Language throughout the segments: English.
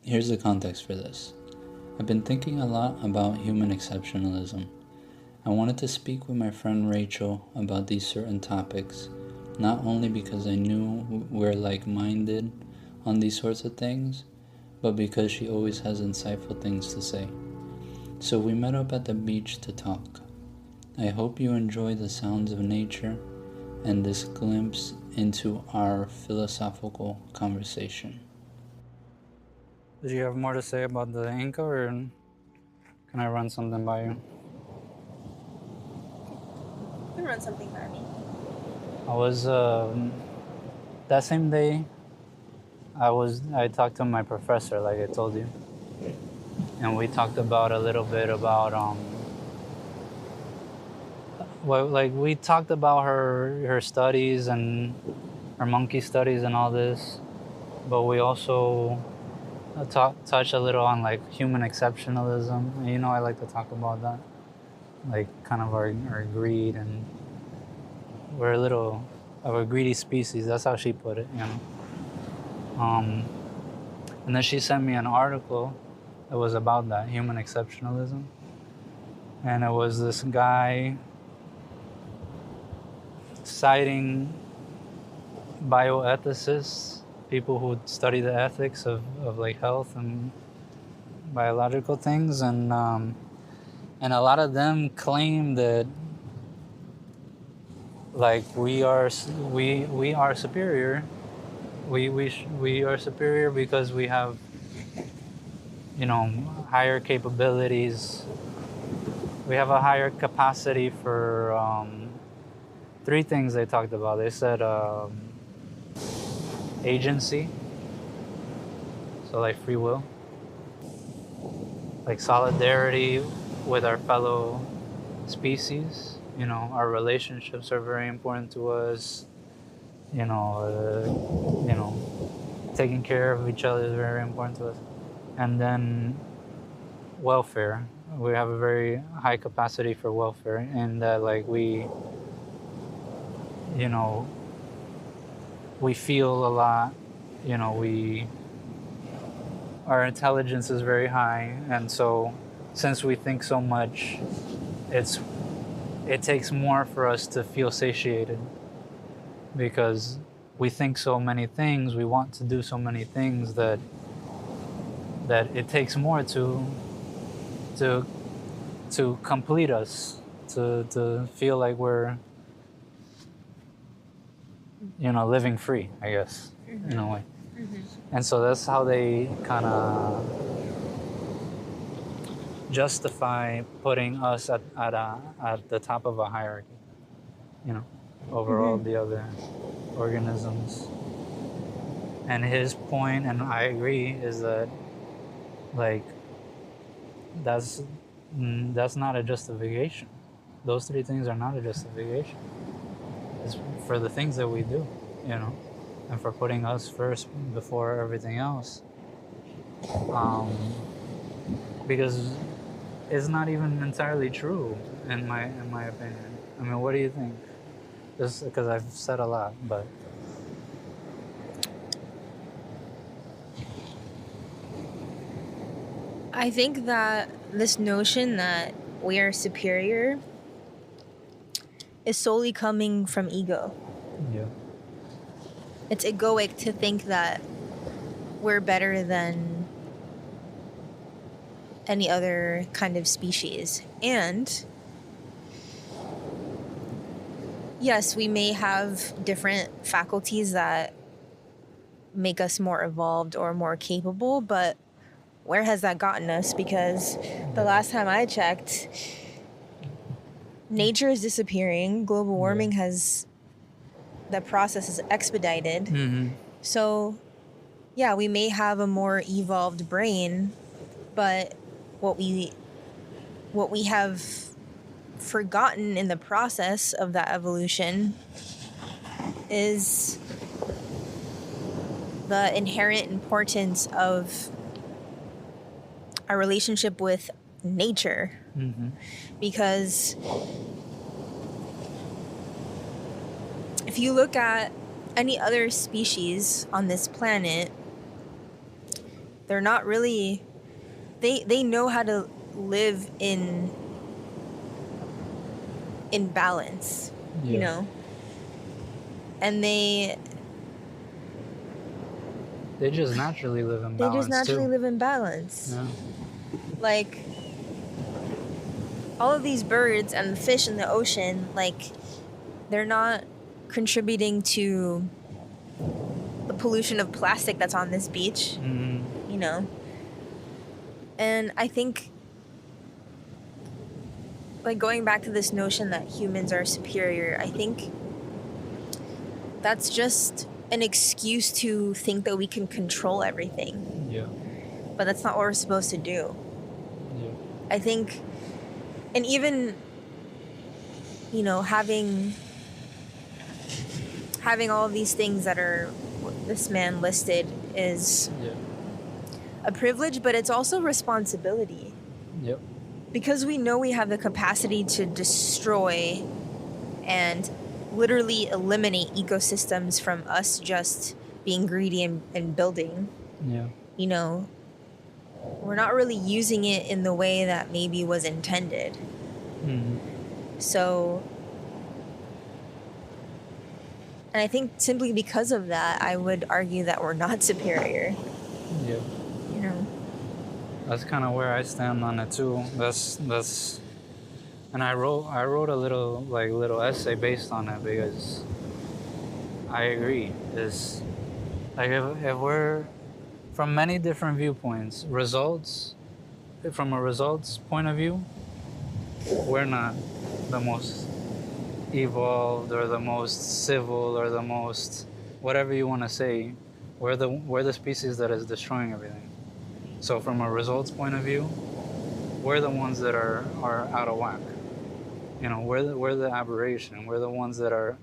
Here's the context for this. I've been thinking a lot about human exceptionalism. I wanted to speak with my friend Rachel about these certain topics, not only because I knew we're like-minded on these sorts of things, but because she always has insightful things to say. So we met up at the beach to talk. I hope you enjoy the sounds of nature and this glimpse into our philosophical conversation. Did you have more to say about the Inca, or can I run something by you? You can run something by me. I was, that same day, I talked to my professor, like I told you. And we talked about a little bit about, we talked about her studies and her monkey studies and all this. But we also touch a little on like human exceptionalism. And, I like to talk about that, like kind of our greed, and we're a little of a greedy species. That's how she put it, And then she sent me an article that was about that, human exceptionalism, and it was this guy citing bioethicists, people who study the ethics of like health and biological things, and a lot of them claim that like we are superior. We are superior because we have higher capabilities. We have a higher capacity for three things they talked about. They said agency, so like free will, like solidarity with our fellow species. Our relationships are very important to us. Taking care of each other is very important to us. And then welfare. We have a very high capacity for welfare, and that like we feel a lot. Our intelligence is very high, and so since we think so much, it takes more for us to feel satiated, because we think so many things, we want to do so many things that it takes more to complete us, to feel like we're living free, I guess, in a way. And so that's how they kind of justify putting us at the top of a hierarchy, over all the other organisms. And his point, and I agree, is that like that's not a justification. Those three things are not a justification. It's for the things that we do, and for putting us first before everything else. Because it's not even entirely true, in my opinion. I mean, what do you think? Just because I've said a lot, but I think that this notion that we are superior is solely coming from ego. yeah. It's egoic to think that we're better than any other kind of species. And yes, we may have different faculties that make us more evolved or more capable, but where has that gotten us? Because the last time I checked, nature is disappearing. Global warming the process is expedited. So, yeah, we may have a more evolved brain, but what we have forgotten in the process of that evolution is the inherent importance of our relationship with nature. Because if you look at any other species on this planet, they're not really, they know how to live in balance, you know, and they just naturally live in balance live in balance. Yeah. Like, all of these birds and the fish in the ocean, like, they're not contributing to the pollution of plastic that's on this beach, you know. And I think, like, going back to this notion that humans are superior, I think that's just an excuse to think that we can control everything. Yeah. But that's not what we're supposed to do. Yeah. I think, and even, you know, having all of these things that are this man listed is a privilege, but it's also responsibility. Yep. Because we know we have the capacity to destroy and literally eliminate ecosystems from us just being greedy and building. Yeah. You know, we're not really using it in the way that maybe was intended. So, and I think simply because of that, I would argue that we're not superior. Yeah. You know? That's kind of where I stand on it too. That's and I wrote a little essay based on it, because I agree. Is like, if we're from many different viewpoints, from a results point of view, we're not the most evolved or the most civil or the most whatever you want to say. We're the species that is destroying everything. So from a results point of view, we're the ones that are out of whack. You know, we're the aberration. We're the ones that are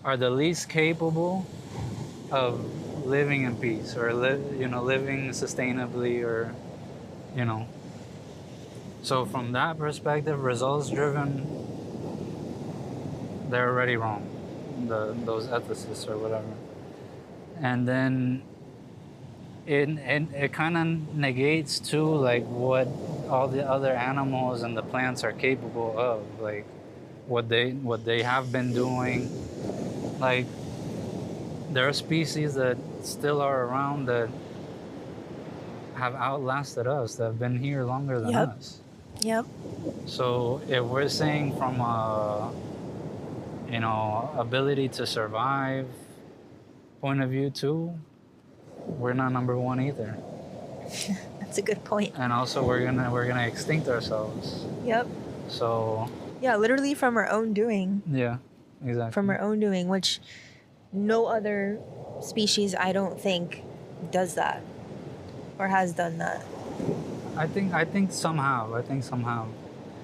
the least capable of living in peace, or living sustainably, or, you know. So from that perspective, results driven, they're already wrong. Those ethicists or whatever. And then it kind of negates too, like, what all the other animals and the plants are capable of, like what they have been doing. Like, there are species that still are around that have outlasted us, that have been here longer than us. Yep. So if we're saying from a, ability to survive point of view too, we're not number one either. That's a good point. And also we're gonna extinct ourselves. Yep. So yeah, literally from our own doing. Yeah, exactly. From our own doing, which no other species, I don't think, does that or has done that. I think some have.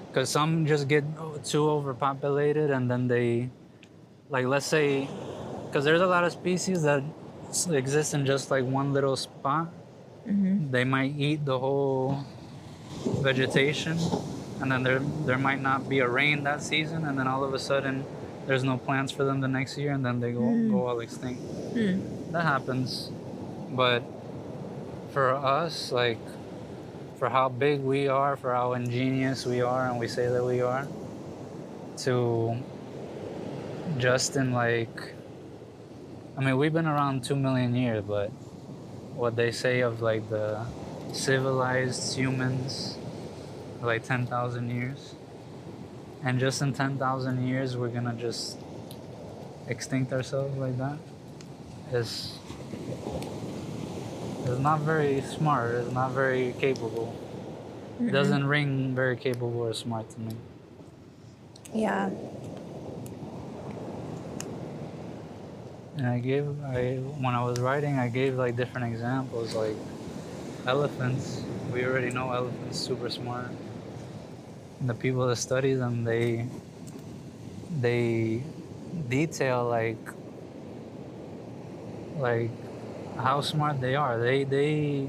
Because some just get too overpopulated, and then they, like, let's say, because there's a lot of species that exist in just like one little spot. They might eat the whole vegetation, and then there might not be a rain that season, and then all of a sudden there's no plants for them the next year, and then they go all extinct. That happens. But for us, like, for how big we are, for how ingenious we are, and we say that we are, to just in, like, I mean, we've been around 2 million years, but what they say of, like, the civilized humans, like 10,000 years. And just in 10,000 years, we're gonna just extinct ourselves like that. It's not very smart. It's not very capable. It doesn't ring very capable or smart to me. Yeah. And when I was writing, I gave, like, different examples, like elephants. We already know elephants super smart. And the people that study them, they detail like how smart they are. They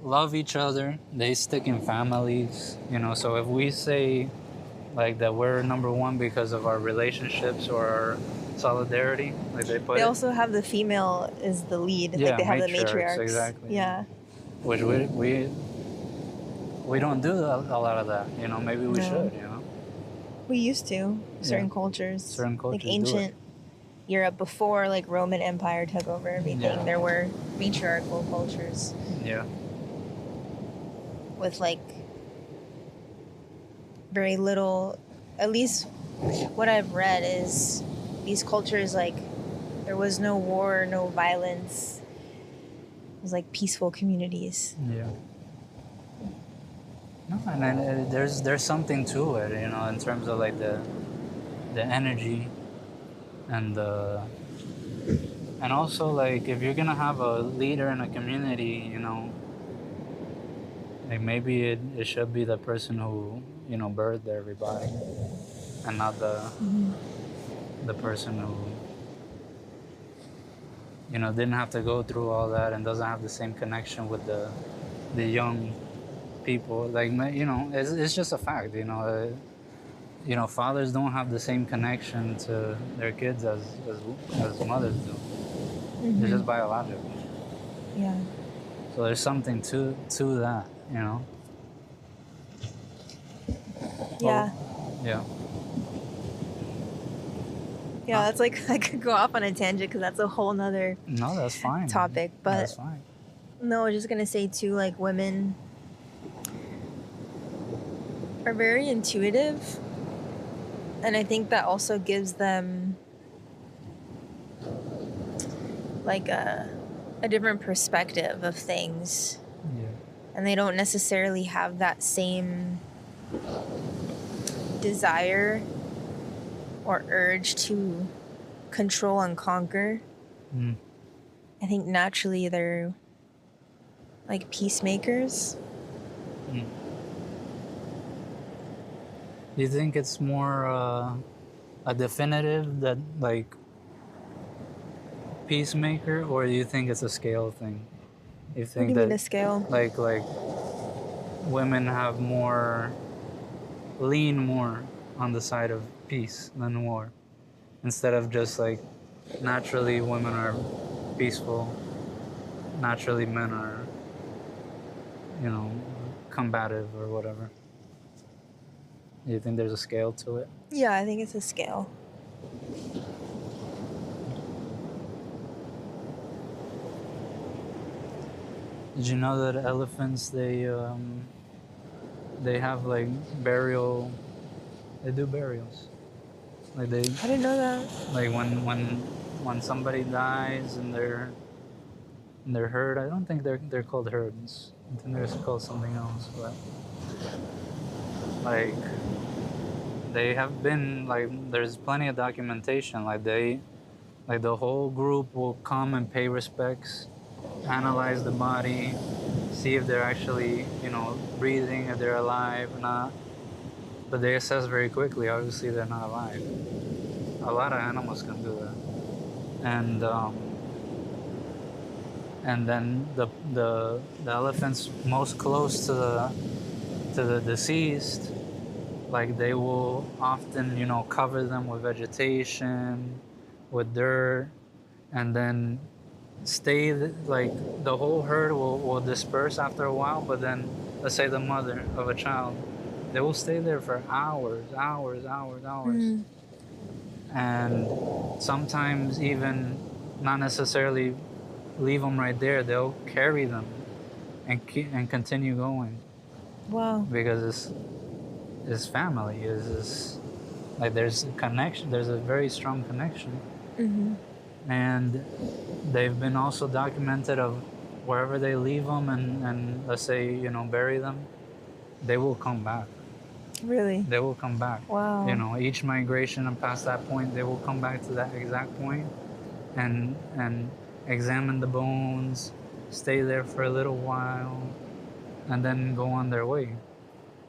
love each other. They stick in families, so if we say, like, that we're number one because of our relationships or our solidarity, like they put They it. also have the female is the lead. Yeah, like they have the matriarchs, matriarchs. exactly. Yeah. Which we don't do a lot of that. Maybe we No. should. We used to. Certain cultures. Certain cultures like ancient Europe before like Roman Empire took over everything. Yeah. There were matriarchal cultures. Yeah. With like very little, at least what I've read is these cultures, like there was no war, no violence. It was like peaceful communities. Yeah. No, and then there's something to it, in terms of like the energy and and also like if you're gonna have a leader in a community, like maybe it should be the person who birthed everybody, and not the person who didn't have to go through all that and doesn't have the same connection with the young people. Like it's just a fact. Fathers don't have the same connection to their kids as mothers do. Mm-hmm. It's just biological. Yeah. So there's something to that, Yeah. Yeah. Yeah, that's like I could go off on a tangent because that's a whole nother No, that's fine. topic. But that's fine. No, I was just gonna say too, like women are very intuitive, and I think that also gives them like a different perspective of things. Yeah. And they don't necessarily have that same desire or urge to control and conquer. Mm. I think naturally they're like peacemakers. Mm. Do you think it's more a definitive that like peacemaker, or do you think it's a scale thing? You think what do you that mean a scale? like women have lean more on the side of peace than war, instead of just like naturally women are peaceful, naturally men are combative or whatever? Do you think there's a scale to it? Yeah, I think it's a scale. Did you know that elephants they have like they do burials, like they I didn't know that. like when somebody dies and they're herd. I don't think they're called herds. I think they're called something else, but like they have been like there's plenty of documentation, like the whole group will come and pay respects, analyze the body, see if they're actually breathing, if they're alive or not, but they assess very quickly, obviously they're not alive. A lot of animals can do that, and then the elephants most close to the deceased, like they will often cover them with vegetation, with dirt, and then stay like the whole herd will disperse after a while, but then let's say the mother of a child, they will stay there for hours. Mm. And sometimes even not necessarily leave them right there, they'll carry them and continue going. Wow. Because it's family, is like there's a connection, there's a very strong connection. Mm-hmm. And they've been also documented of wherever they leave them and let's say bury them, they will come back. Really? They will come back. Wow. Each migration and past that point, they will come back to that exact point and examine the bones, stay there for a little while, and then go on their way.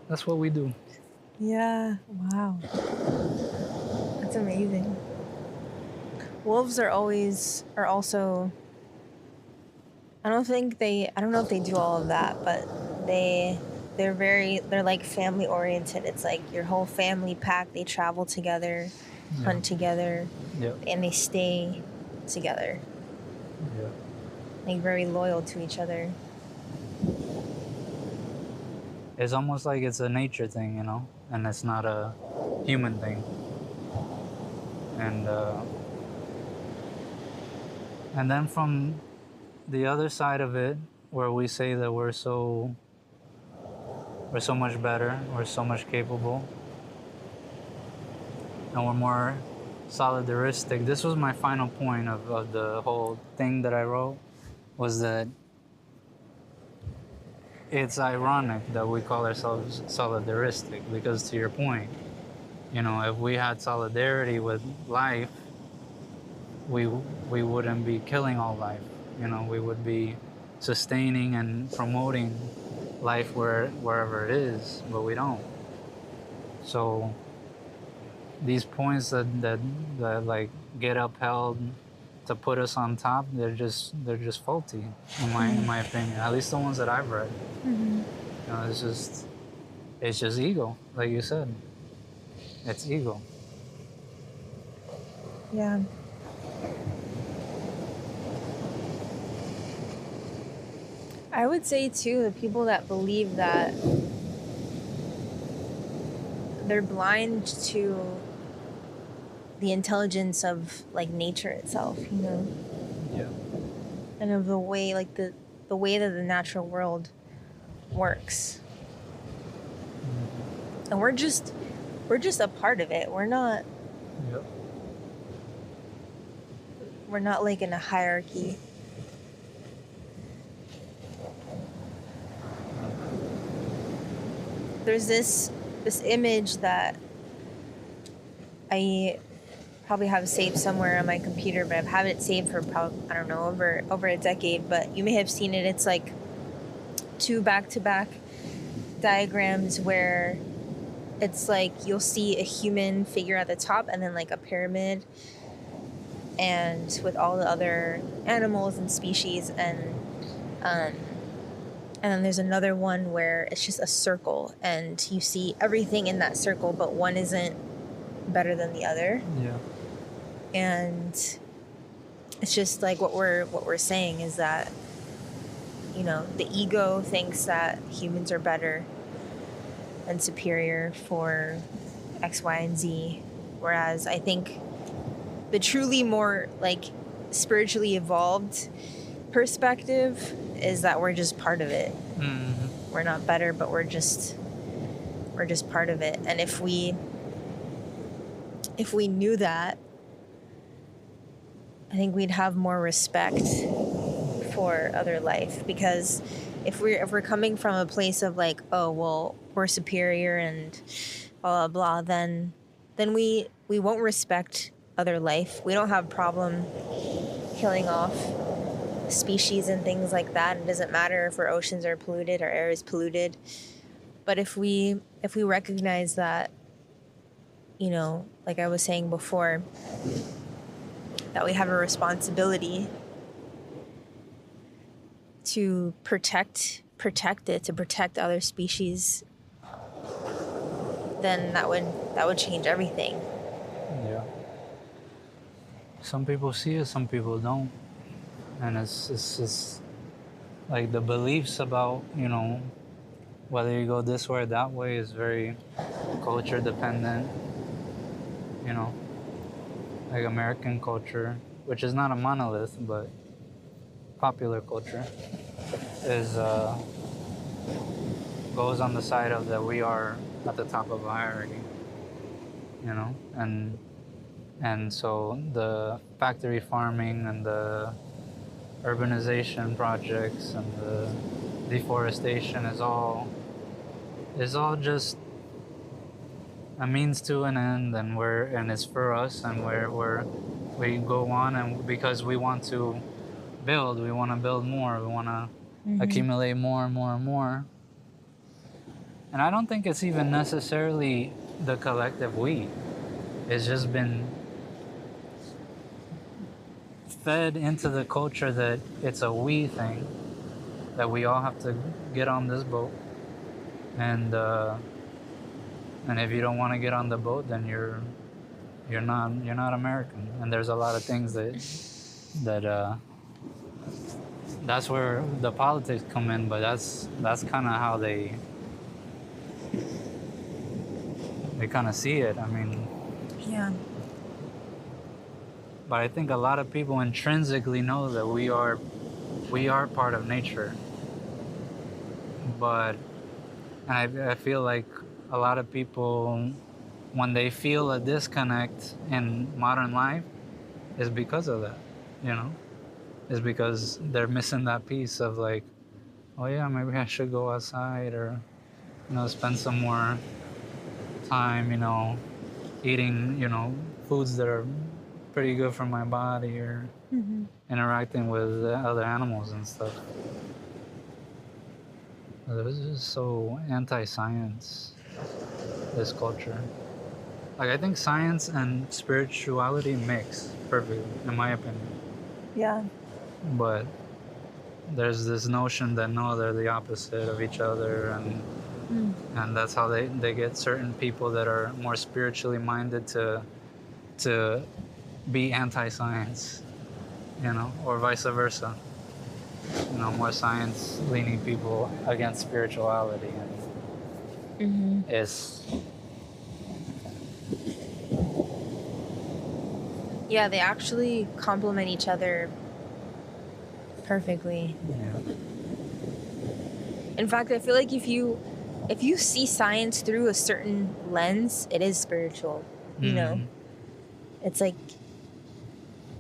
That's what we do. Yeah. Wow. That's amazing. Wolves are also. I don't know if they do all of that, but they're like family oriented. It's like your whole family pack. They travel together. hunt together, Yep. and they stay together. Yeah. Like very loyal to each other. It's almost like it's a nature thing, you know, and it's not a human thing. And then from the other side of it, where we say that we're so much better, we're so much capable, and we're more solidaristic. This was my final point of the whole thing that I wrote, was that it's ironic that we call ourselves solidaristic, because to your point, you know, if we had solidarity with life, we wouldn't be killing all life. You know, we would be sustaining and promoting life wherever it is, but we don't. So these points that like get upheld to put us on top, they're just faulty in my opinion. At least the ones that I've read. You know, it's just ego, like you said. It's ego. Yeah. I would say too, the people that believe that they're blind to the intelligence of like nature itself, you know. Yeah. And of the way, like the way that the natural world works. And we're just a part of it. We're not. Yep. We're not like in a hierarchy. There's this image that I probably have saved somewhere on my computer, but I've had it saved for probably, I don't know, over a decade, but you may have seen it. It's like 2 back-to-back diagrams where it's like you'll see a human figure at the top and then like a pyramid, and with all the other animals and species, and then there's another one where it's just a circle and you see everything in that circle, but one isn't better than the other. Yeah. And it's just like what we're saying is that, you know, the ego thinks that humans are better and superior for X, Y, and Z, whereas I think the truly more like spiritually evolved perspective is that we're just part of it. We're not better, but we're just part of it. And if we knew that, I think we'd have more respect for other life, because if we're coming from a place of like, oh well, we're superior and blah blah blah, then we won't respect other life. We don't have a problem killing off species and things like that. It doesn't matter if our oceans are polluted, our air is polluted. But if we recognize that, you know, like I was saying before, that we have a responsibility to protect it, to protect other species, then that would change everything. Yeah. Some people see it, some people don't. And it's just like the beliefs about, you know, whether you go this way or that way is very culture dependent. You know, like American culture, which is not a monolith, but popular culture, is goes on the side of that we are at the top of a hierarchy. You know, and so the factory farming and the urbanization projects and the deforestation is all just a means to an end, and it's for us, and we go on, and because we want to build more, we want to accumulate more and more and more. And I don't think it's even necessarily the collective we. It's just been fed into the culture that it's a we thing, that we all have to get on this boat, and if you don't want to get on the boat, then you're you're not American. And there's a lot of things that that's where the politics come in, but that's kind of how they kind of see it. I mean, Yeah. but I think a lot of people intrinsically know that we are part of nature. But I feel like a lot of people, when they feel a disconnect in modern life, is because of that, you know? Is because they're missing that piece of like, oh yeah, maybe I should go outside, or, you know, spend some more time, you know, eating, you know, foods that are pretty good for my body, or interacting with other animals and stuff. It was just so anti-science, this culture. Like, I think science and spirituality mix perfectly, in my opinion. Yeah. But there's this notion that no, they're the opposite of each other, and that's how they get certain people that are more spiritually minded to be anti-science, you know, or vice versa. You know, more science-leaning people against spirituality, and it's Yeah, they actually complement each other perfectly. yeah. In fact, I feel like if you see science through a certain lens, it is spiritual. You know, it's like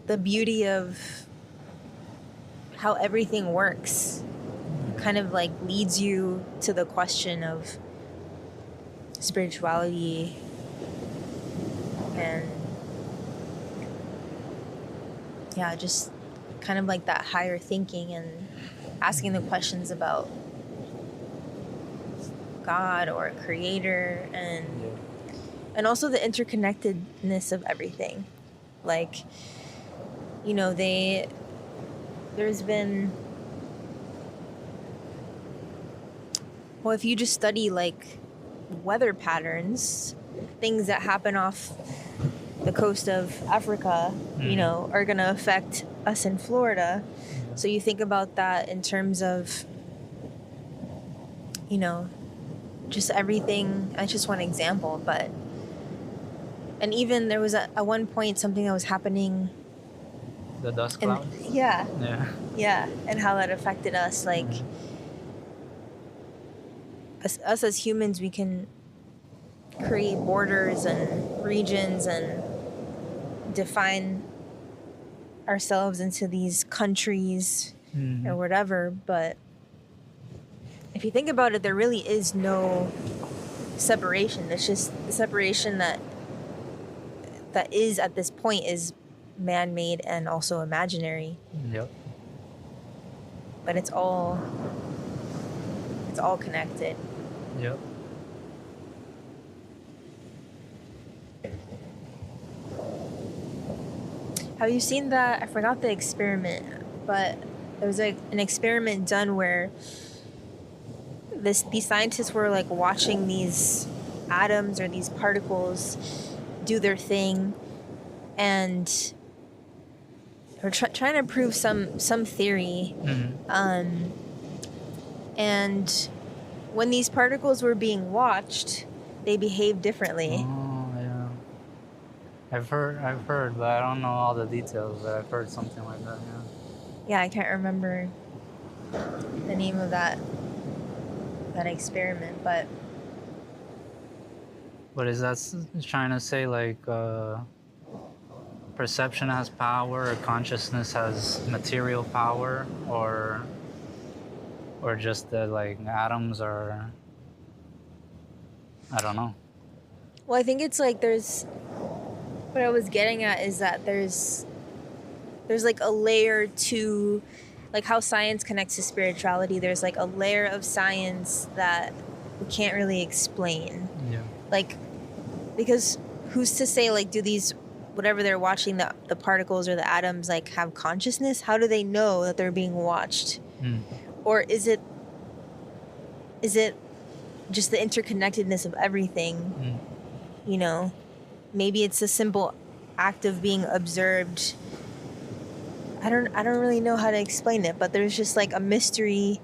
the beauty of how everything works kind of like leads you to the question of spirituality and yeah, just kind of like that higher thinking and asking the questions about God or a creator, and also the interconnectedness of everything. Like, you know, there's been, well, if you just study like weather patterns, things that happen off the coast of Africa, you know, are going to affect us in Florida. So you think about that in terms of, you know, just everything. That's just one example, but, and even there was at one point something that was happening. The dust cloud? Yeah. Yeah. And how that affected us. Like, us as humans, we can create borders and regions and define ourselves into these countries or whatever, but if you think about it, there really is no separation. It's just the separation that is at this point is man-made and also imaginary. Yep. But it's all connected. Yep. Have you seen that? I forgot the experiment, but there was like an experiment done where these scientists were like watching these atoms or these particles do their thing, and we're trying to prove some theory. And when these particles were being watched, they behaved differently. Oh yeah. I've heard, but I don't know all the details. But I've heard something like that. Yeah, I can't remember the name of that experiment, but What is that trying to say? Like, perception has power, or consciousness has material power, or just that like atoms are, I don't know. well, I think it's like what I was getting at is that there's like a layer to, like how science connects to spirituality. There's like a layer of science that we can't really explain. Yeah. Like, because who's to say, like, do these, whatever they're watching, the particles or the atoms, like, have consciousness? How do they know that they're being watched? Or is it just the interconnectedness of everything, you know? maybe it's a simple act of being observed. I don't really know how to explain it, but there's just like a mystery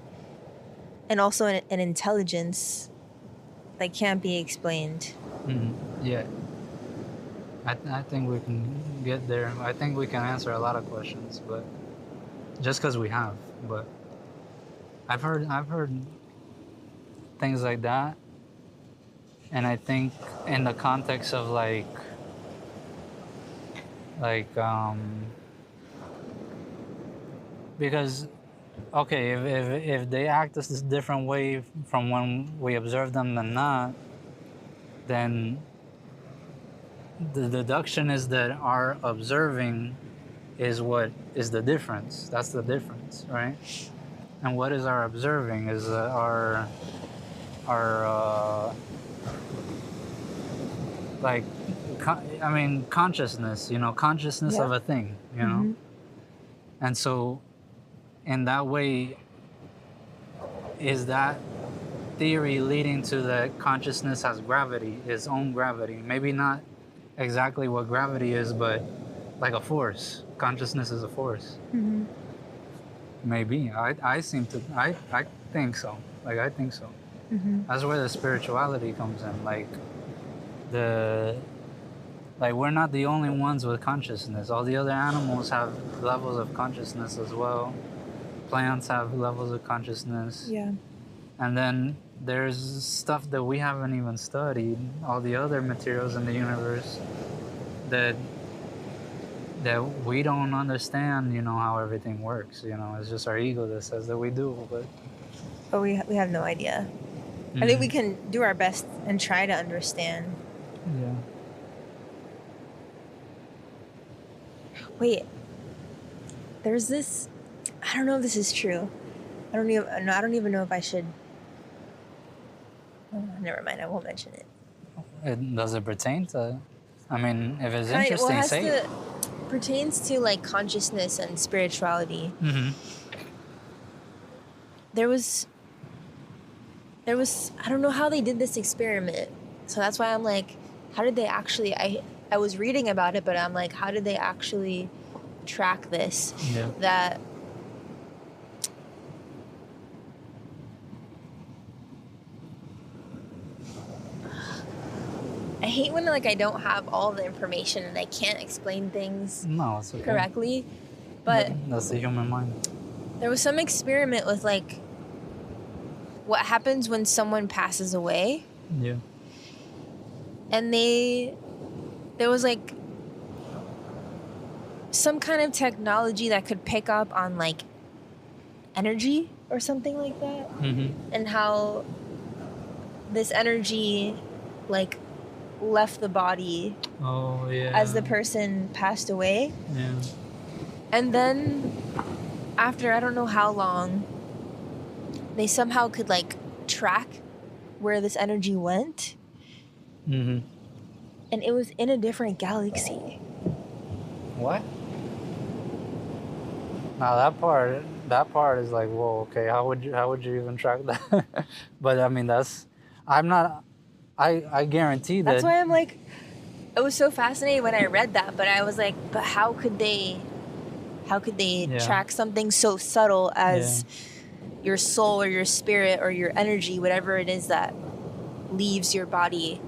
and also an intelligence that can't be explained. Yeah. I think we can get there. I think we can answer a lot of questions, but just because we have. But I've heard things like that, and I think in the context of because okay, if they act this different way from when we observe them than not, then the deduction is that our observing is what is the difference. That's the difference, right? And what is our observing is our consciousness, consciousness of a thing, and so in that way, is that theory leading to that consciousness has gravity, its own gravity, maybe not exactly what gravity is, but like a force. Consciousness is a force. Maybe. I think so. I think so. That's where the spirituality comes in. We're not the only ones with consciousness. All the other animals have levels of consciousness as well. Plants have levels of consciousness. Yeah. And then there's stuff that we haven't even studied, all the other materials in the universe that we don't understand, how everything works. It's just our ego that says that we do, but we have no idea. I think we can do our best and try to understand. Yeah. Wait, there's this, I don't know if this is true. I don't even know if I should. Oh, never mind, I won't mention it. Does it pertain to, if it's interesting, say it. Pertains to like consciousness and spirituality. There was I don't know how they did this experiment, so that's why I'm like, how did they actually, I was reading about it, but I'm like, how did they actually track this? Yeah. That I hate when I don't have all the information and I can't explain things it's okay. correctly. But that's the human mind. There was some experiment with what happens when someone passes away. Yeah. And there was some kind of technology that could pick up on energy or something like that. And how this energy left the body as the person passed away. Yeah. And then after I don't know how long, they somehow could track where this energy went. And it was in a different galaxy. What? Now that part is whoa, okay, how would you even track that? But I guarantee that. That's why I'm I was so fascinated when I read that, but I was but how could they track something so subtle as your soul or your spirit or your energy, whatever it is that leaves your body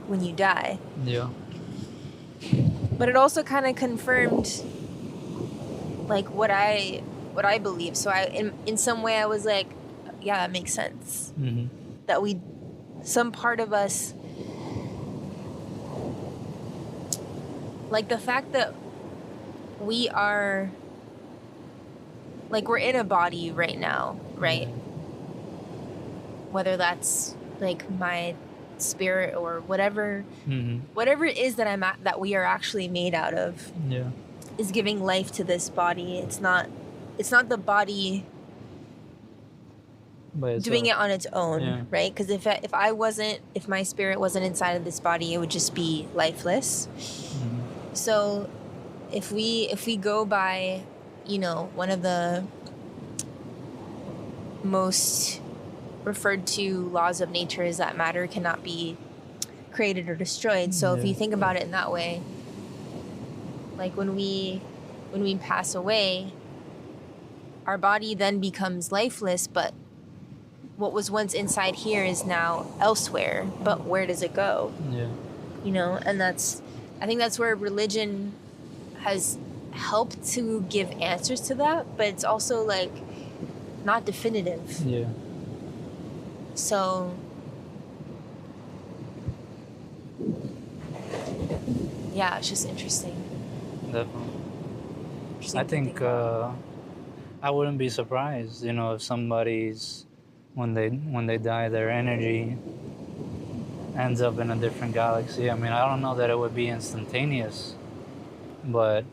when you die? Yeah. But it also kind of confirmed what I believe. So in some way I was yeah, that makes sense. That some part of us, the fact that we are we're in a body right now, right? Whether that's my spirit or whatever it is that we are actually made out of, is giving life to this body. It's not the body doing it on its own, right? Because if my spirit wasn't inside of this body, it would just be lifeless. So if we go by one of the most referred to laws of nature is that matter cannot be created or destroyed. So if you think about it in that way, like when we pass away, our body then becomes lifeless, but what was once inside here is now elsewhere. But where does it go? Yeah. You know, and I think that's where religion has helped to give answers to that, but it's also like not definitive. Yeah. So yeah, it's just interesting. Definitely. Interesting I to think about. I wouldn't be surprised, you know, if somebody's when they die, their energy ends up in a different galaxy. I mean, I don't know that it would be instantaneous, but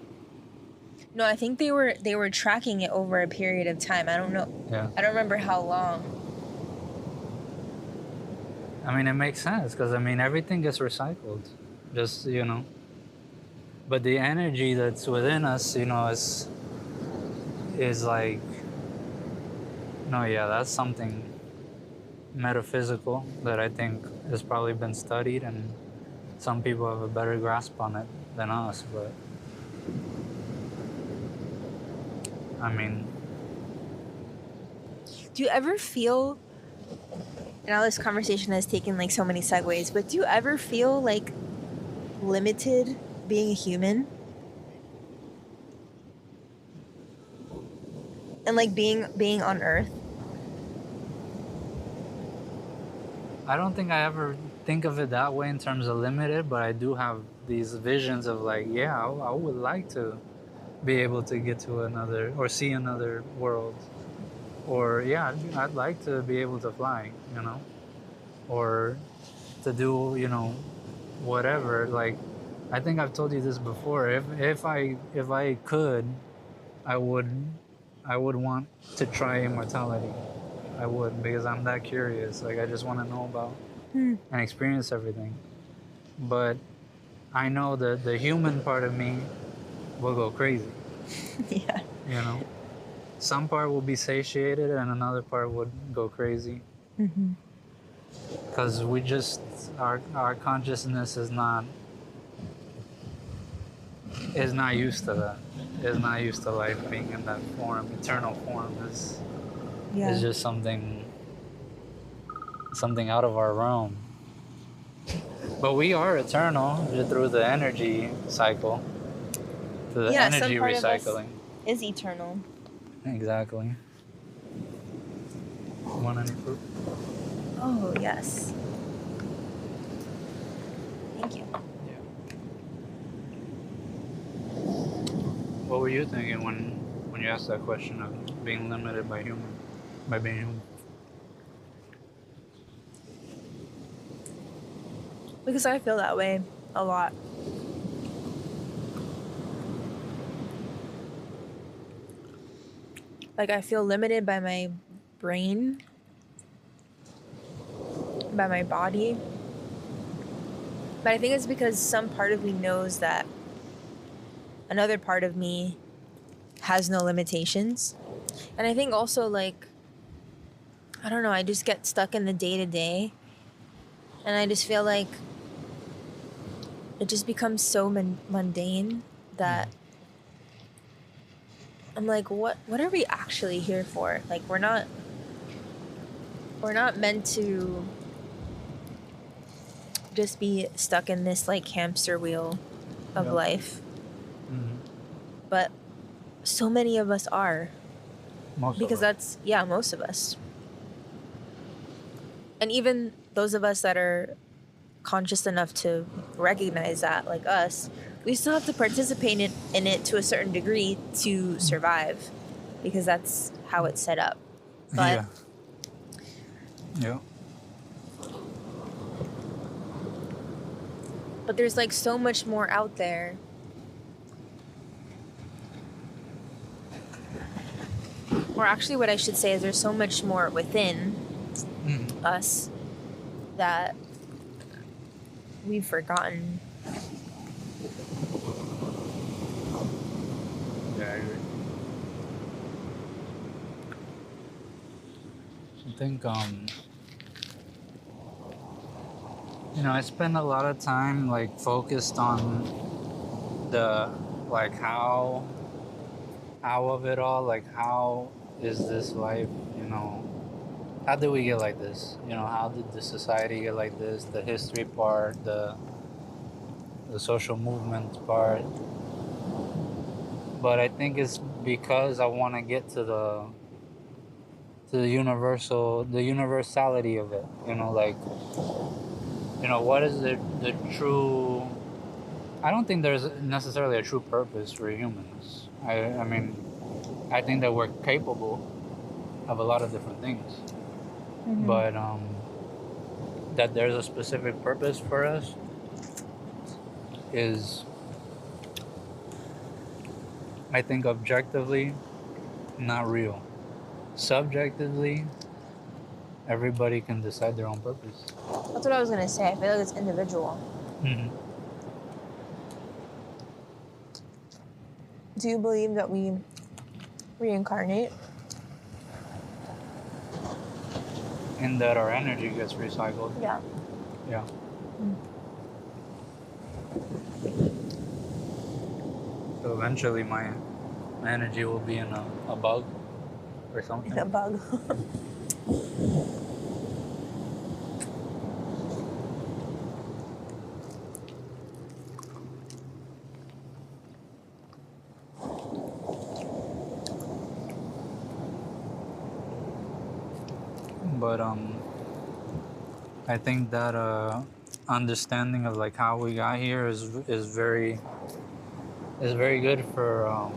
No, I think they were tracking it over a period of time. I don't know. yeah. I don't remember how long. I mean, it makes sense because I mean everything gets recycled, just you know. But the energy that's within us, you know, is like, no, yeah, that's something metaphysical that I think has probably been studied, and some people have a better grasp on it than us. But I mean, Do you ever feel? And all this conversation has taken like so many segues, but do you ever feel like limited being a human? And like being on Earth? I don't think I ever think of it that way in terms of limited, but I do have these visions of like, yeah, I would like to be able to get to another or see another world. Or yeah, I'd like to be able to fly, you know, or to do, you know, whatever. Like, I think I've told you this before. If I could, I would want to try immortality. I would, because I'm that curious. Like, I just want to know about and experience everything. But I know that the human part of me will go crazy. Yeah. You know, some part will be satiated and another part would go crazy. Because we just our consciousness is not used to that. Is not used to life being in that form. Eternal form is just something out of our realm. But we are eternal through the energy cycle, through the energy some part recycling. Of us is eternal. Exactly. Want any fruit? Oh yes. Thank you. Yeah. What were you thinking when you asked that question of being limited by being human? Because I feel that way a lot. Like I feel limited by my brain, by my body. But I think it's because some part of me knows that another part of me has no limitations. And I think also like, I don't know, I just get stuck in the day-to-day. And I just feel like it just becomes so mundane that I'm like, what are we actually here for? Like we're not meant to just be stuck in this like hamster wheel of life. But so many of us are. Most of us. And even those of us that are conscious enough to recognize that, like us, we still have to participate in it to a certain degree to survive, because that's how it's set up. But yeah. But there's like so much more out there. Or actually what I should say is there's so much more within us that we've forgotten. Yeah, I agree. I think I spend a lot of time like focused on the like how of it all, like how is this life, how did we get like this? How did the society get like this? The history part, the social movement part. But I think it's because I want to get to the universality of it. Like, what is the true? I don't think there's necessarily a true purpose for humans. I mean, I think that we're capable of a lot of different things, but that there's a specific purpose for us is, I think, objectively not real. Subjectively, everybody can decide their own purpose. That's what I was gonna say. I feel like it's individual. Do you believe that we reincarnate? And that our energy gets recycled. Yeah. Yeah. So eventually my energy will be in a bug or something. In a bug. But I think that understanding of like how we got here is very good for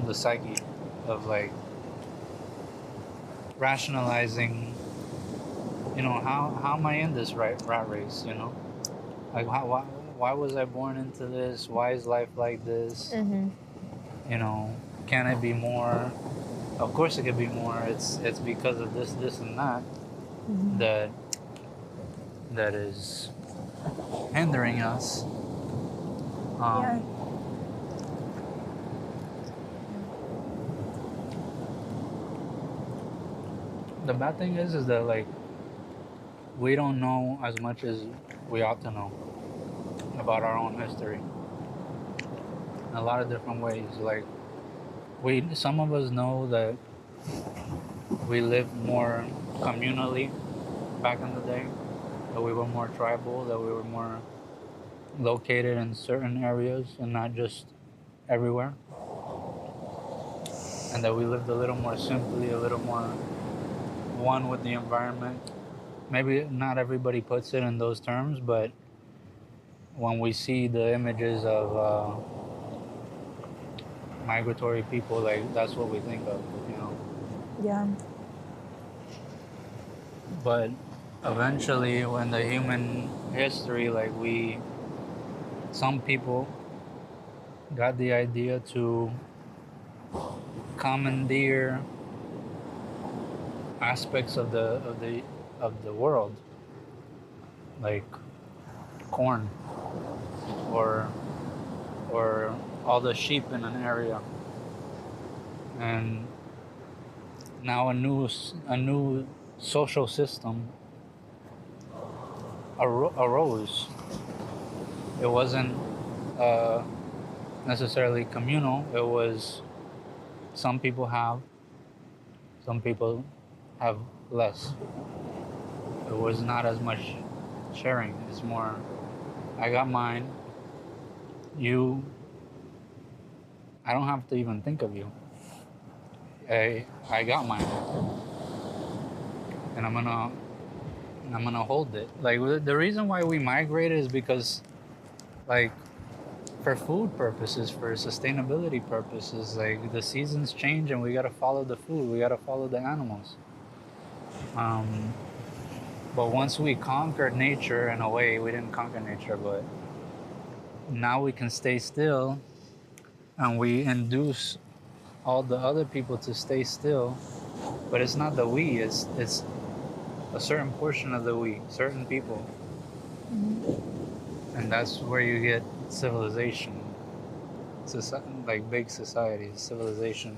the psyche of like rationalizing. How am I in this rat race? Like why was I born into this? Why is life like this? Can it be more? Of course it could be more. It's because of this and that that is hindering us. Yeah. The bad thing is that like we don't know as much as we ought to know about our own history in a lot of different ways. Like some of us know that we lived more communally back in the day, that we were more tribal, that we were more located in certain areas and not just everywhere, and that we lived a little more simply, a little more one with the environment. Maybe not everybody puts it in those terms, but when we see the images of migratory people, like that's what we think of, Yeah. But eventually, when the human history, like some people got the idea to commandeer aspects of the world, like corn or all the sheep in an area, and now a new social system arose. It wasn't necessarily communal. It was some people have less. It was not as much sharing. It's more, I got mine. I don't have to even think of you. I got mine, and I'm gonna hold it. Like the reason why we migrated is because, like, for food purposes, for sustainability purposes, like the seasons change and we gotta follow the food. We gotta follow the animals. But once we conquered nature, in a way, we didn't conquer nature, but now we can stay still, and we induce all the other people to stay still. But it's not the we, it's a certain portion of the we, certain people. And that's where you get civilization. Like big societies, civilization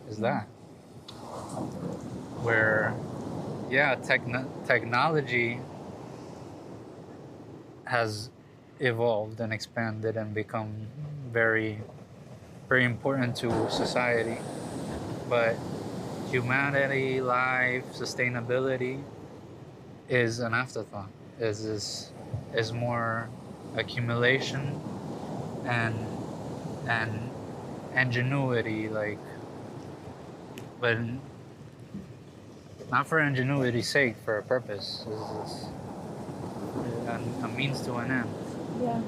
is that. Where, yeah, technology has evolved and expanded and become very, very important to society. But humanity, life, sustainability is an afterthought. Is more accumulation and and ingenuity, like, but not for ingenuity's sake, for a purpose. It's a means to an end. Yeah.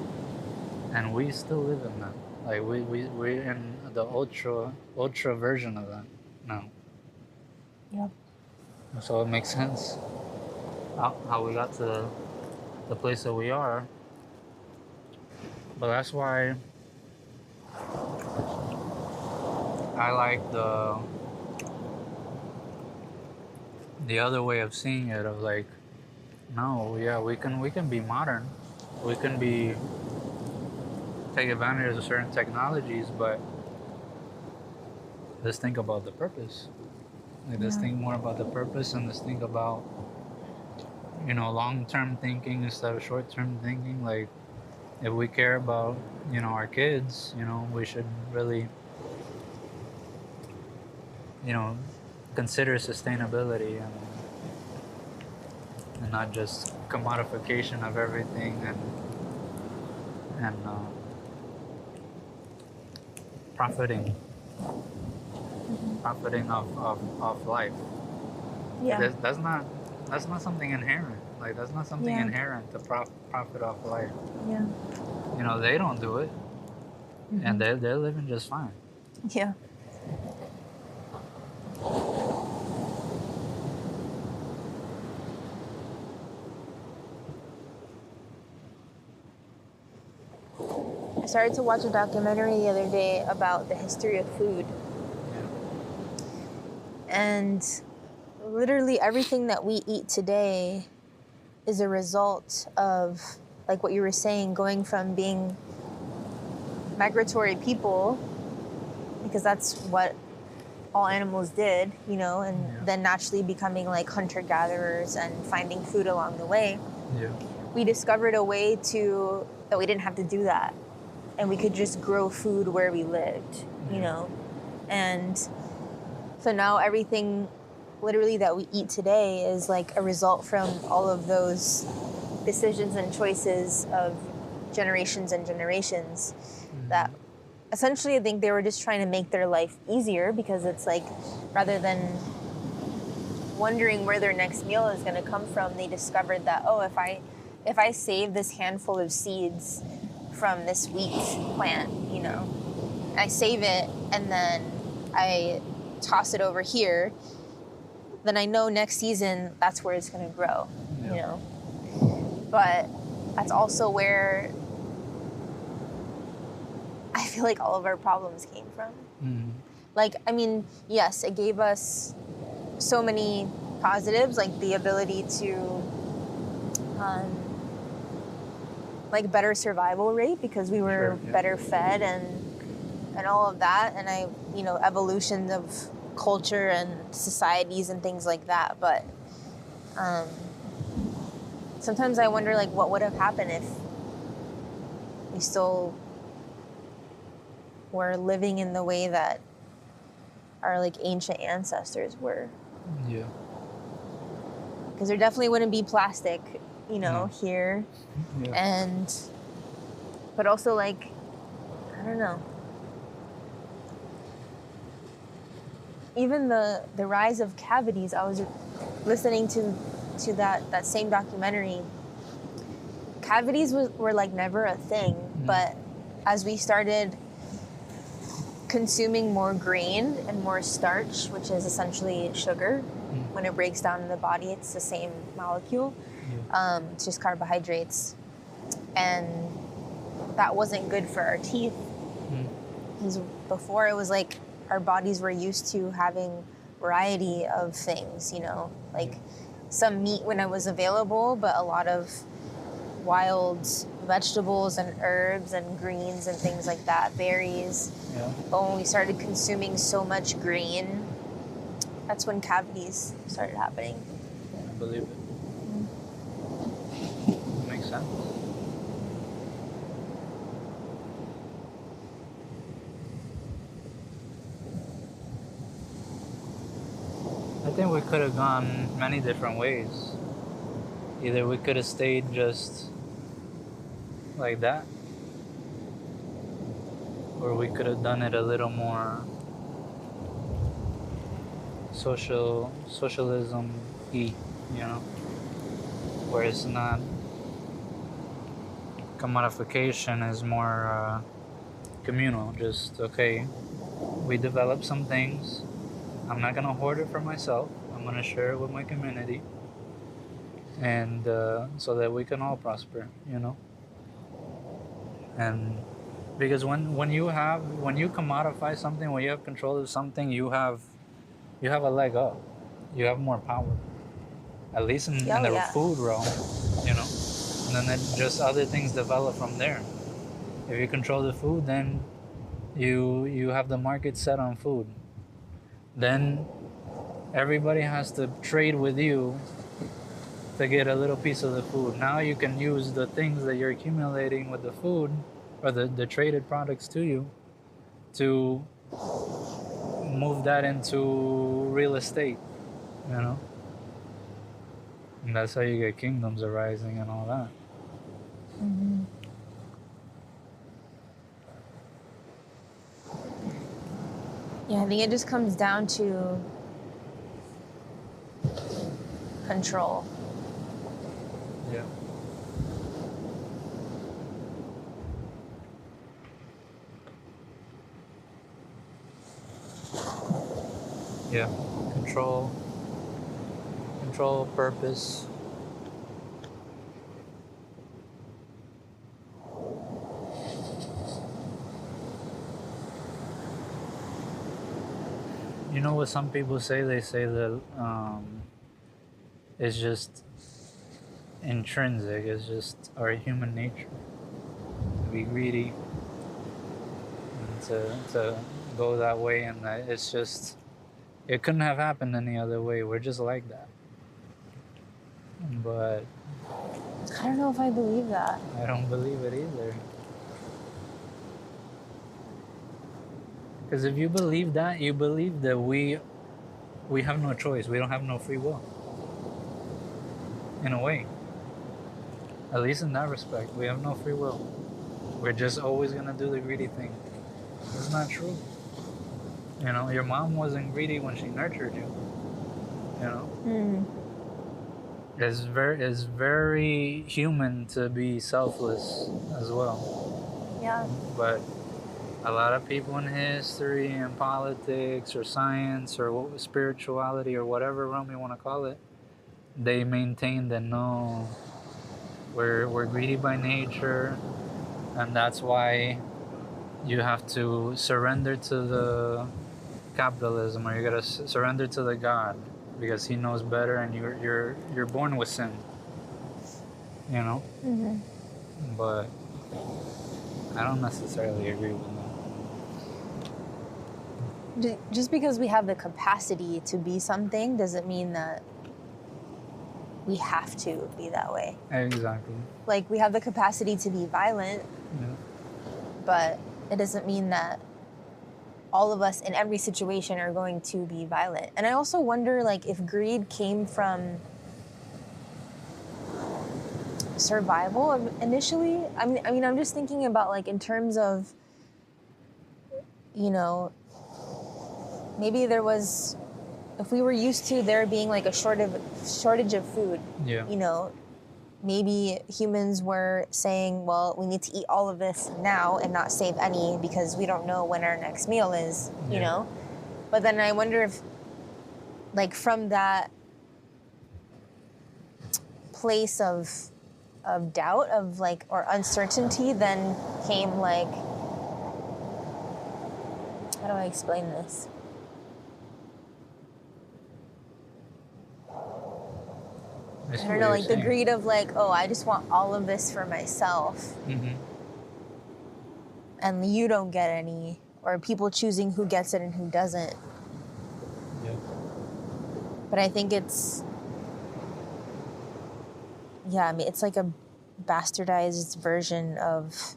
And we still live in that. Like we're in the ultra version of that now. Yeah. So it makes sense how we got to the place that we are. But that's why I like the other way of seeing it, of like, no, yeah, we can be modern, we can be take advantage of certain technologies, but let's think about the purpose. Like, let's think more about the purpose, and let's think about, long-term thinking instead of short-term thinking. Like, if we care about, our kids, we should really, consider sustainability and not just commodification of everything and profiting of life. Yeah. That's not something inherent. Like, that's not something inherent to profit off life. Yeah. They don't do it, and they're living just fine. Yeah. I started to watch a documentary the other day about the history of food. And literally everything that we eat today is a result of, like what you were saying, going from being migratory people, because that's what all animals did, and then naturally becoming like hunter-gatherers and finding food along the way. Yeah. We discovered a way that we didn't have to do that. And we could just grow food where we lived, And so now everything literally that we eat today is like a result from all of those decisions and choices of generations and generations that essentially I think they were just trying to make their life easier, because it's like, rather than wondering where their next meal is going to come from, they discovered that, if I save this handful of seeds from this wheat plant, I save it and then I toss it over here, then I know next season that's where it's going to grow, But that's also where I feel like all of our problems came from. Like, I mean, yes, it gave us so many positives, like the ability to like better survival rate, because we were better fed and all of that, and evolution of culture and societies and things like that. But sometimes I wonder, like, what would have happened if we still were living in the way that our like ancient ancestors were. Yeah. Because there definitely wouldn't be plastic, here. Yeah. But also, like, I don't know. Even the rise of cavities, I was listening to that same documentary. Cavities were like never a thing, but as we started consuming more grain and more starch, which is essentially sugar, when it breaks down in the body, it's the same molecule. It's just carbohydrates. And that wasn't good for our teeth. Because before, it was like our bodies were used to having variety of things, like some meat when it was available, but a lot of wild vegetables and herbs and greens and things like that, berries. Yeah. But when we started consuming so much grain, that's when cavities started happening. I believe it. Makes sense. think we could have gone many different ways. Either we could have stayed just like that, or we could have done it a little more socialism-y, where it's not, commodification is more communal. Just, okay, we develop some things. I'm not going to hoard it for myself. I'm going to share it with my community. And so that we can all prosper, And because when you commodify something, when you have control of something, you have a leg up. You have more power. At least in the food realm, And then just other things develop from there. If you control the food, then you have the market set on food. Then everybody has to trade with you to get a little piece of the food. Now you can use the things that you're accumulating with the food, or the traded products to you, to move that into real estate, And that's how you get kingdoms arising and all that. Mm-hmm. Yeah, I think it just comes down to control. Yeah. Yeah. Control, purpose. You know what some people say? They say that it's just intrinsic. It's just our human nature to be greedy and to go that way, and that it's just, it couldn't have happened any other way. We're just like that. But I don't know if I believe that. I don't believe it either. Because if you believe that, you believe that we have no choice. We don't have no free will. In a way. At least in that respect, we have no free will. We're just always going to do the greedy thing. It's not true. Your mom wasn't greedy when she nurtured you. It's very human to be selfless as well. Yeah. But a lot of people in history and politics or science or spirituality or whatever realm you want to call it, they maintain that no, we're greedy by nature, and that's why you have to surrender to the capitalism, or you gotta surrender to the God because He knows better, and you're born with sin. Mm-hmm. But I don't necessarily agree with that. Just because we have the capacity to be something doesn't mean that we have to be that way. Exactly. Like, we have the capacity to be violent, but it doesn't mean that all of us in every situation are going to be violent. And I also wonder, like, if greed came from survival initially. I mean, I'm just thinking about, like, in terms of, maybe there was, if we were used to there being like a shortage of food, maybe humans were saying, well, we need to eat all of this now and not save any because we don't know when our next meal is, you know? But then I wonder if, like, from that place of doubt, of like, or uncertainty, then came like, how do I explain this? I don't know, like the greed of like, oh, I just want all of this for myself. Mm-hmm. And you don't get any, or people choosing who gets it and who doesn't. Yeah. But I think it's, it's like a bastardized version of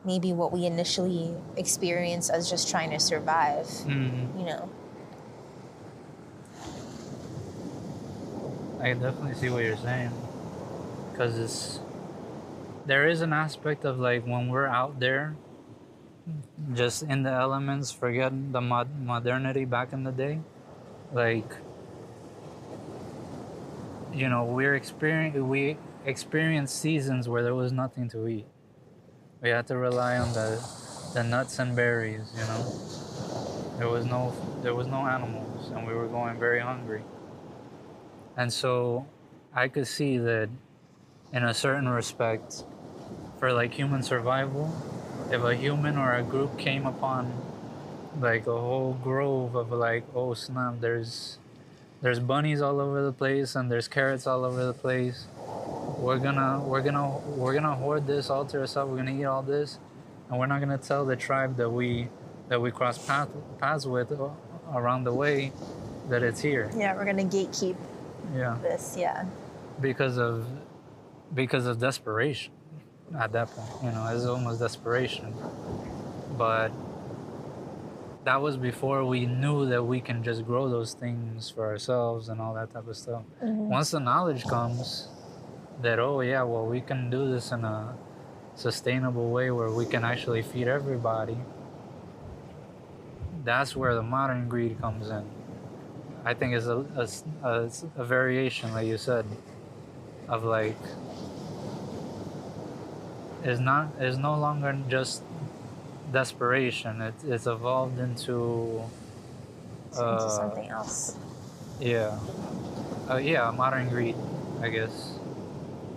maybe what we initially experienced as just trying to survive, I definitely see what you're saying, because there is an aspect of like when we're out there, just in the elements, forget the modernity back in the day, like, you know, we experienced seasons where there was nothing to eat. We had to rely on the nuts and berries. You know, there was no animals, and we were going very hungry. And so, I could see that, in a certain respect, for like human survival, if a human or a group came upon like a whole grove of like, oh snap, there's bunnies all over the place and there's carrots all over the place. We're gonna hoard this all to ourselves. We're gonna eat all this, and we're not gonna tell the tribe that we cross paths with around the way that it's here. Yeah, we're gonna gatekeep. Yeah. This, yeah. Because of desperation. At that point, you know, it's almost desperation. But that was before we knew that we can just grow those things for ourselves and all that type of stuff. Mm-hmm. Once the knowledge comes that, oh yeah, well, we can do this in a sustainable way where we can actually feed everybody, that's where the modern greed comes in. I think it's a variation, like you said, of like, is no longer just desperation. It's evolved into something else. Yeah, modern greed, I guess.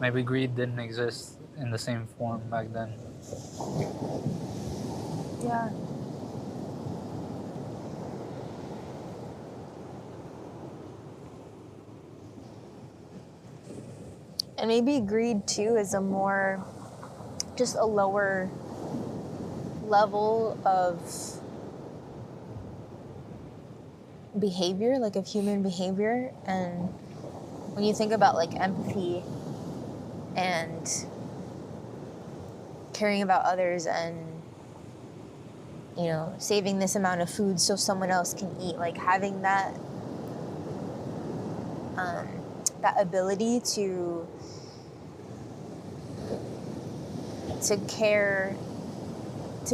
Maybe greed didn't exist in the same form back then. Yeah. And maybe greed too is just a lower level of behavior, like of human behavior. And when you think about like empathy and caring about others and, you know, saving this amount of food so someone else can eat, like having that ability to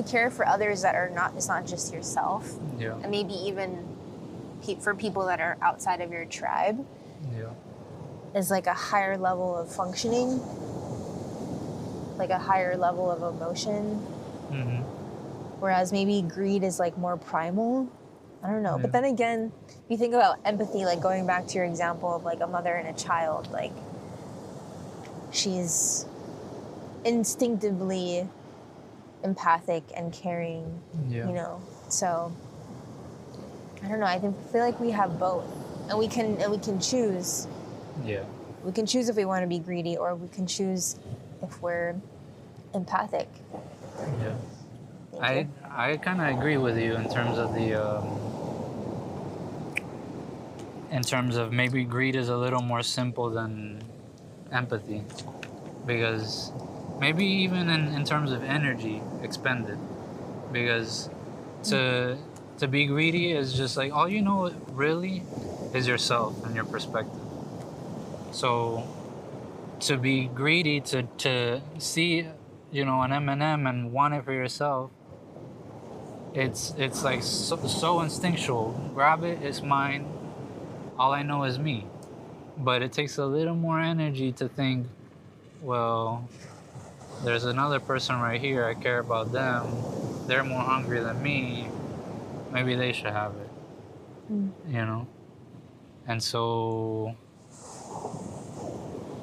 care for others that are not, it's not just yourself. Yeah. And maybe even for people that are outside of your tribe. Yeah. Is like a higher level of functioning, like a higher level of emotion. Mm-hmm. Whereas maybe greed is like more primal. I don't know. Yeah. But then again, if you think about empathy, like going back to your example of like a mother and a child, like she's instinctively empathic and caring, you know. So I don't know. I feel like we have both, and we can choose. Yeah. We can choose if we want to be greedy, or we can choose if we're empathic. Yeah. I kind of agree with you in terms of in terms of maybe greed is a little more simple than empathy, because maybe even in terms of energy expended, because to be greedy is just like, all you know really is yourself and your perspective. So to be greedy, to see, you know, an M&M and want it for yourself, it's like so instinctual. Grab it, it's mine. All I know is me. But it takes a little more energy to think, well, there's another person right here, I care about them, they're more hungry than me, maybe they should have it. You know? And so,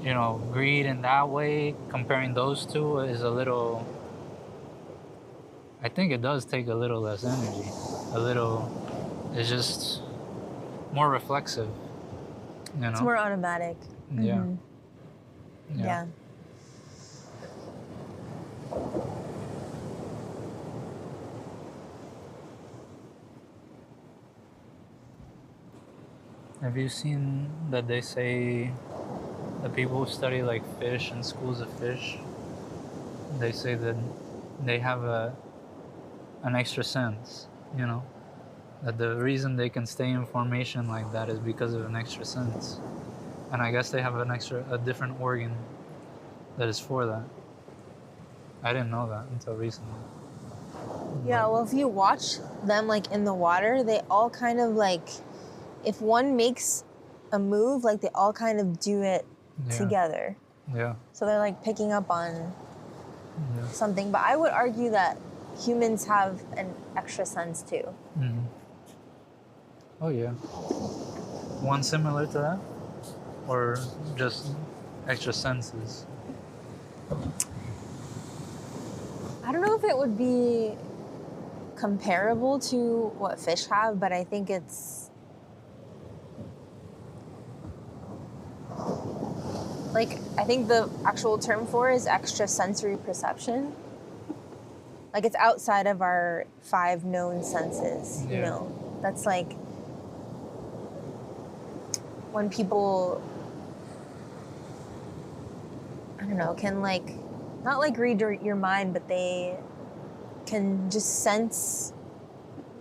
you know, greed in that way, comparing those two is a little, I think it does take a little less energy. It's just more reflexive, you know? It's more automatic. Yeah. Mm-hmm. Yeah. Have you seen that they say the people who study like fish in schools of fish, they say that they have an extra sense, you know? That the reason they can stay in formation like that is because of an extra sense. And I guess they have a different organ that is for that. I didn't know that until recently. Yeah, well, if you watch them like in the water, they all kind of like, if one makes a move, like they all kind of do it together. Yeah. So they're like picking up on something. But I would argue that humans have an extra sense too. Mm-hmm. Oh yeah. One similar to that? Or just extra senses? I don't know if it would be comparable to what fish have, but I think it's like, I think the actual term for it is extrasensory perception. Like it's outside of our 5 known senses, you know. That's like when people, I don't know, can like, not like read your mind, but they can just sense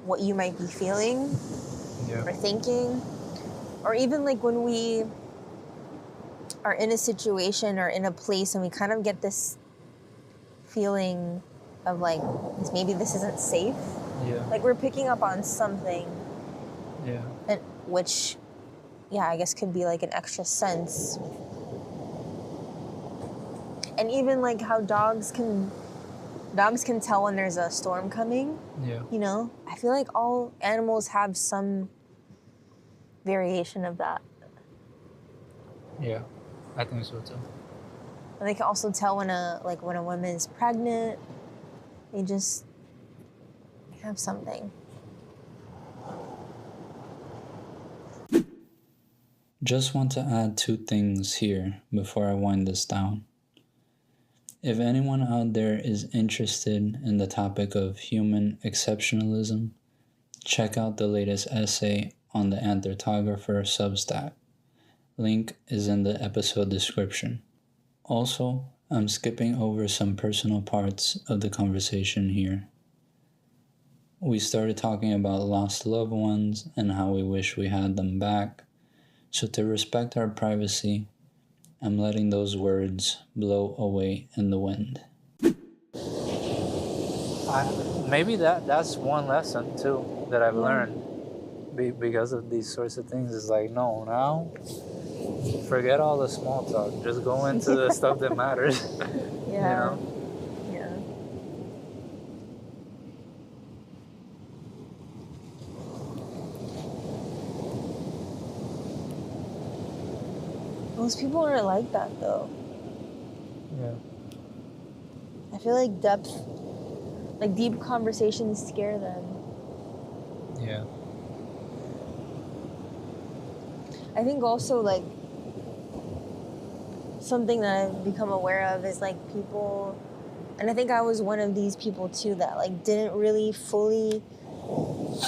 what you might be feeling or thinking. Or even like when we are in a situation or in a place and we kind of get this feeling of like, maybe this isn't safe. Yeah. Like we're picking up on something. Yeah. And which, I guess could be like an extra sense. And even like how dogs can tell when there's a storm coming. Yeah. You know, I feel like all animals have some variation of that. Yeah, I think so too. And they can also tell when a woman is pregnant. They just have something. Just want to add 2 things here before I wind this down. If anyone out there is interested in the topic of human exceptionalism, check out the latest essay on the Anthropographer Substack. Link is in the episode description. Also, I'm skipping over some personal parts of the conversation here. We started talking about lost loved ones and how we wish we had them back. So to respect our privacy, I'm letting those words blow away in the wind. Maybe that's one lesson too that I've learned because of these sorts of things. Is like, no, now forget all the small talk. Just go into the stuff that matters. Yeah. You know? Yeah. Most people aren't like that though. Yeah. I feel like deep conversations scare them. Yeah. I think also like something that I've become aware of is like people, and I think I was one of these people too, that like didn't really fully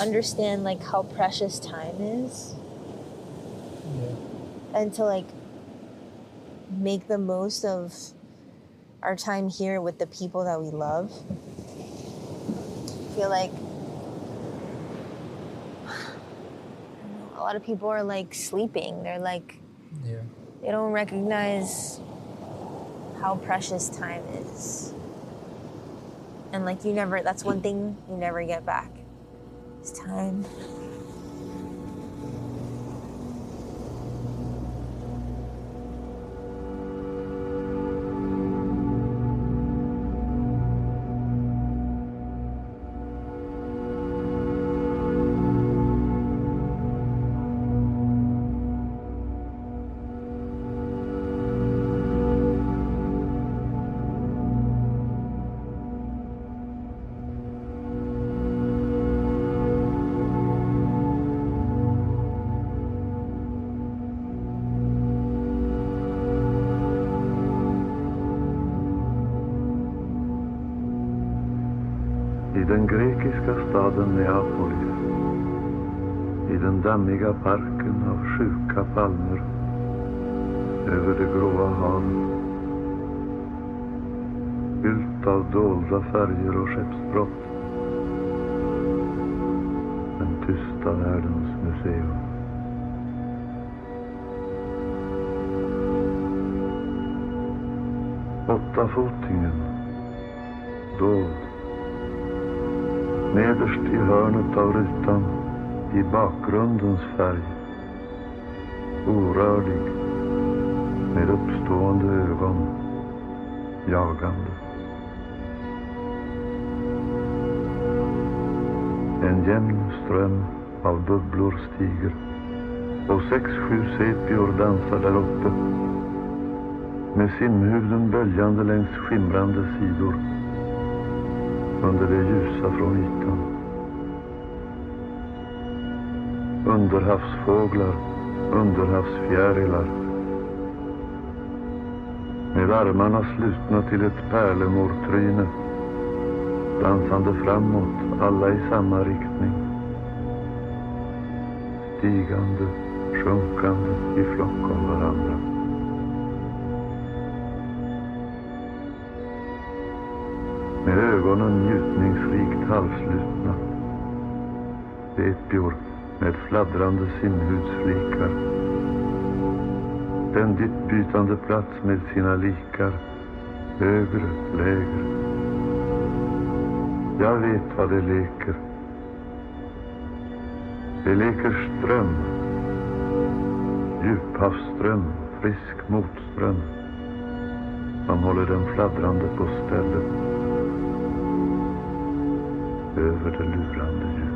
understand like how precious time is. Yeah. And to like make the most of our time here with the people that we love. I feel like a lot of people are like sleeping. They're like, they don't recognize how precious time is. And like that's one thing you never get back, is time. I den grekiska staden Neapolis, i den dammiga parken av sjuka palmer, över det gråa havet, fyllt av dolda färger och skeppsbrott, den tysta världens museum. 8-fotingen, dold. Nederst i hörnet av rutan, i bakgrundens färg, orörlig, med uppstående ögon, jagande. En jämn ström av bubblor stiger och 6-7 sepior dansar där uppe, med simhuden böljande längs skimrande sidor under det ljusa från ytan. Underhavsfåglar, underhavsfjärilar, med armarna slutna till ett pärlemortryne, dansande framåt, alla i samma riktning, stigande, sjunkande i flock om varandra. Med ögonen njutningsrikt halvslutna, sepior med fladdrande simhudsflikar, ständigt bytande plats med sina likar, högre, lägre. Jag vet vad det leker. Det leker ström, djuphavsström, frisk motström, som håller den fladdrande på stället över det lurande ljuset.